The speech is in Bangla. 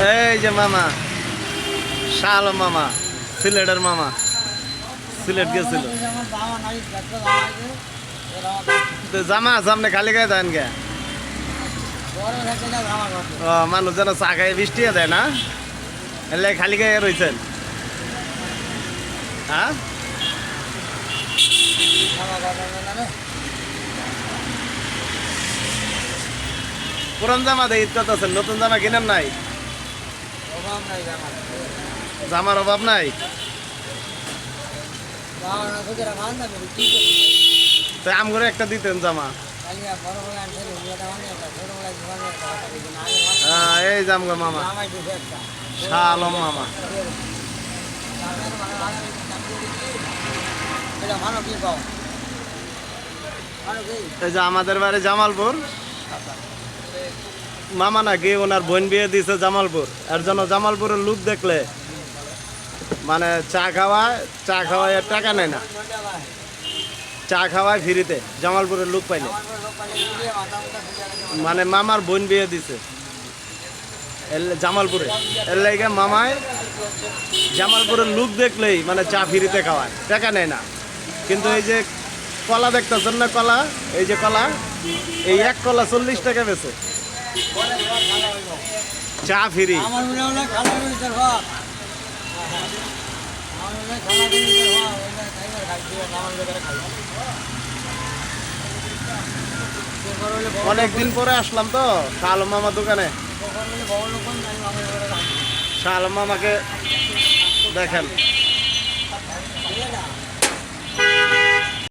এই যে মামা শাহ আলম মামা, সিলেটের মামা, সিলেট গেছিল। তো জামা সামনে খালি গায়ে দেন গে? ও মানুষ যেন চা খাই বৃষ্টিও দেয় না, এলে খালি গায়ে রয়েছেন? হ্যাঁ, পুরান জামা দিয়ে ঈদ করতেছেন, নতুন জামা কিনেন নাই? জামার অভাব নাই? তো আম করে একটা দিতেন জামা। এই জামগো মামা, শাহ আলম মামা। এই যে আমাদের বাড়ি জামালপুর, মামা নাকি ওনার বোন বিয়ে দিয়েছে জামালপুর। এর জন্য জামালপুরের লোক দেখলে মানে চা খাওয়ায় টাকা নেয় না, চা খাওয়ায় ফ্রিতে জামালপুরের লোক পাইলে। মানে মামার বোন বিয়ে দিছে জামালপুরে, এর লাগে মামায় জামালপুরের লোক দেখলেই মানে চা ফ্রিতে খাওয়ায়, টাকা নেয় না। কিন্তু এই যে কলা দেখতেছেন না, কলা, এই যে কলা, এই এক কলা 40 টাকা বেছে, চা ফ্রি। অনেকদিন পরে আসলাম তো শাহ আলম মামার দোকানে। শাহ আলম মামাকে দেখেন।